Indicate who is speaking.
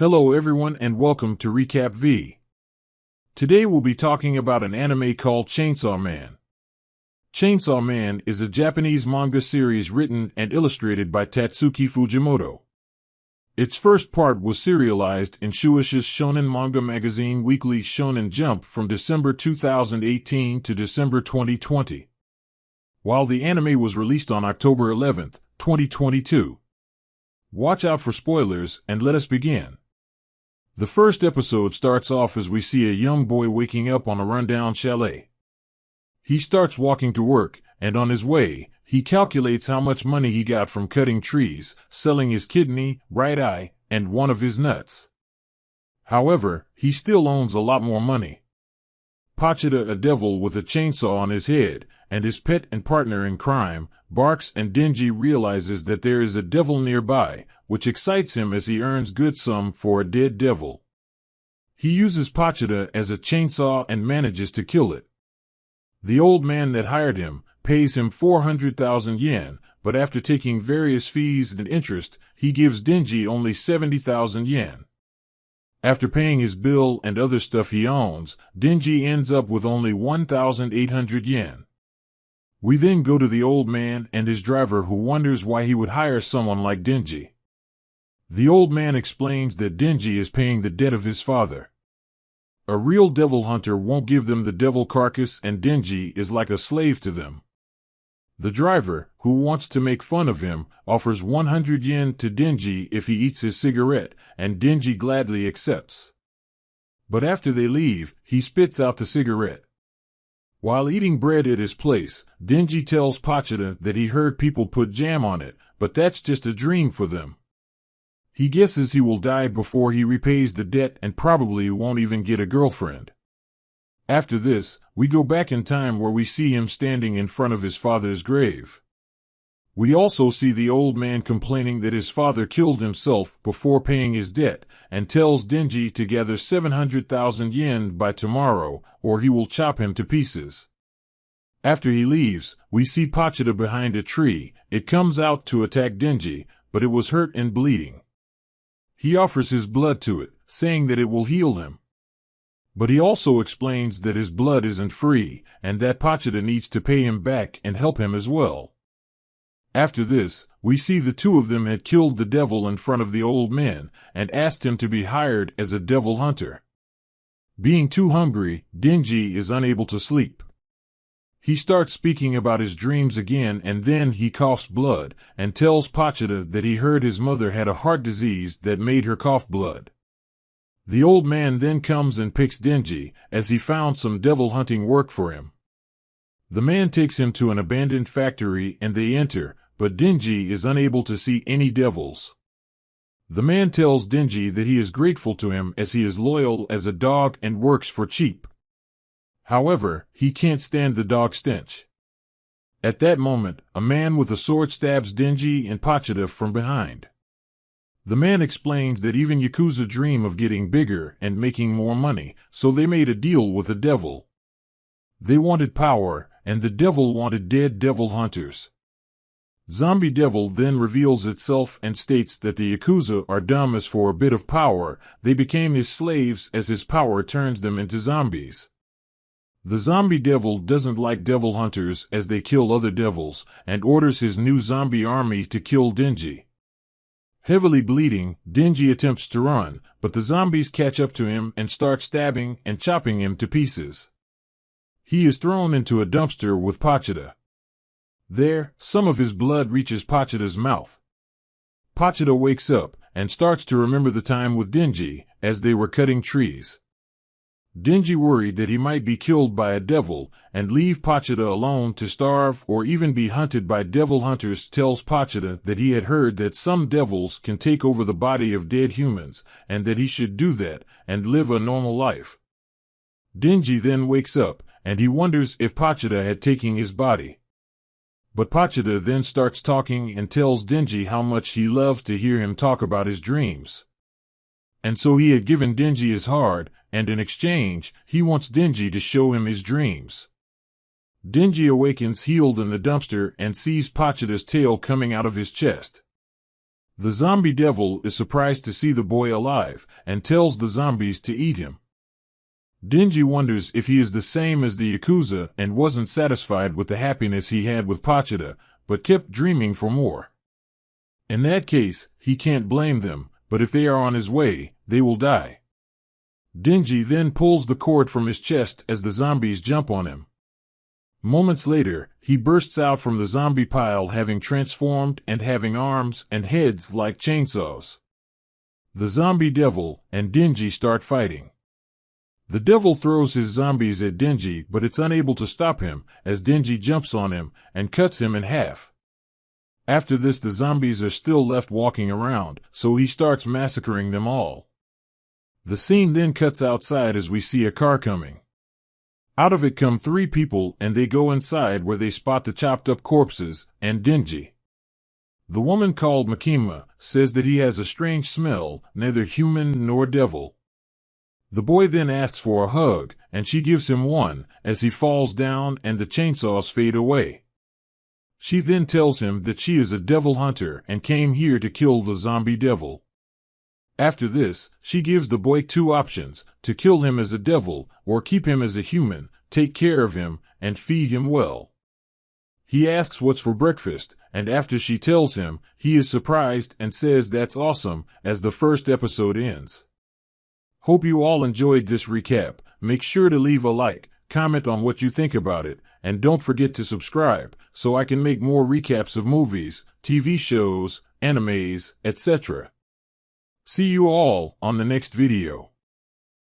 Speaker 1: Hello everyone and welcome to Recap V. Today we'll be talking about an anime called Chainsaw Man. Chainsaw Man is a Japanese manga series written and illustrated by Tatsuki Fujimoto. Its first part was serialized in Shueisha's shonen manga magazine Weekly Shonen Jump from December 2018 to December 2020, while the anime was released on October 11, 2022. Watch out for spoilers and let us begin. The first episode starts off as we see a young boy waking up on a rundown chalet. He starts walking to work, and on his way, he calculates how much money he got from cutting trees, selling his kidney, right eye, and one of his nuts. However, he still owns a lot more money. Pochita, a devil with a chainsaw on his head, and his pet and partner in crime, barks, and Denji realizes that there is a devil nearby, which excites him as he earns good sum for a dead devil. He uses Pochita as a chainsaw and manages to kill it. The old man that hired him pays him 400,000 yen, but after taking various fees and interest, he gives Denji only 70,000 yen. After paying his bill and other stuff he owns, Denji ends up with only 1,800 yen. We then go to the old man and his driver, who wonders why he would hire someone like Denji. The old man explains that Denji is paying the debt of his father. A real devil hunter won't give them the devil carcass, and Denji is like a slave to them. The driver, who wants to make fun of him, offers 100 yen to Denji if he eats his cigarette, and Denji gladly accepts. But after they leave, he spits out the cigarette. While eating bread at his place, Denji tells Pochita that he heard people put jam on it, but that's just a dream for them. He guesses he will die before he repays the debt and probably won't even get a girlfriend. After this, we go back in time where we see him standing in front of his father's grave. We also see the old man complaining that his father killed himself before paying his debt, and tells Denji to gather 700,000 yen by tomorrow, or he will chop him to pieces. After he leaves, we see Pochita behind a tree. It comes out to attack Denji, but it was hurt and bleeding. He offers his blood to it, saying that it will heal him. But he also explains that his blood isn't free, and that Pochita needs to pay him back and help him as well. After this, we see the two of them had killed the devil in front of the old man, and asked him to be hired as a devil hunter. Being too hungry, Denji is unable to sleep. He starts speaking about his dreams again, and then he coughs blood, and tells Pochita that he heard his mother had a heart disease that made her cough blood. The old man then comes and picks Denji, as he found some devil hunting work for him. The man takes him to an abandoned factory and they enter, but Denji is unable to see any devils. The man tells Denji that he is grateful to him as he is loyal as a dog and works for cheap. However, he can't stand the dog stench. At that moment, a man with a sword stabs Denji and Pochita from behind. The man explains that even Yakuza dream of getting bigger and making more money, so they made a deal with the devil. They wanted power, and the devil wanted dead devil hunters. Zombie Devil then reveals itself and states that the Yakuza are dumb as for a bit of power, they became his slaves as his power turns them into zombies. The zombie devil doesn't like devil hunters as they kill other devils, and orders his new zombie army to kill Denji. Heavily bleeding, Denji attempts to run, but the zombies catch up to him and start stabbing and chopping him to pieces. He is thrown into a dumpster with Pochita. There, some of his blood reaches Pochita's mouth. Pochita wakes up and starts to remember the time with Denji as they were cutting trees. Denji, worried that he might be killed by a devil and leave Pochita alone to starve or even be hunted by devil hunters, tells Pochita that he had heard that some devils can take over the body of dead humans and that he should do that and live a normal life. Denji then wakes up and he wonders if Pochita had taken his body. But Pochita then starts talking and tells Denji how much he loves to hear him talk about his dreams. And so he had given Denji his heart, and in exchange, he wants Denji to show him his dreams. Denji awakens healed in the dumpster and sees Pochita's tail coming out of his chest. The zombie devil is surprised to see the boy alive and tells the zombies to eat him. Denji wonders if he is the same as the Yakuza and wasn't satisfied with the happiness he had with Pochita, but kept dreaming for more. In that case, he can't blame them, but if they are on his way, they will die. Denji then pulls the cord from his chest as the zombies jump on him. Moments later, he bursts out from the zombie pile having transformed and having arms and heads like chainsaws. The zombie devil and Denji start fighting. The devil throws his zombies at Denji, but it's unable to stop him as Denji jumps on him and cuts him in half. After this, the zombies are still left walking around, so he starts massacring them all. The scene then cuts outside as we see a car coming. Out of it come 3 people and they go inside where they spot the chopped up corpses and Denji. The woman called Makima says that he has a strange smell, neither human nor devil. The boy then asks for a hug and she gives him one as he falls down and the chainsaws fade away. She then tells him that she is a devil hunter and came here to kill the zombie devil. After this, she gives the boy 2 options, to kill him as a devil or keep him as a human, take care of him, and feed him well. He asks what's for breakfast, and after she tells him, he is surprised and says that's awesome as the first episode ends. Hope you all enjoyed this recap. Make sure to leave a like, comment on what you think about it, and don't forget to subscribe so I can make more recaps of movies, TV shows, animes, etc. See you all on the next video.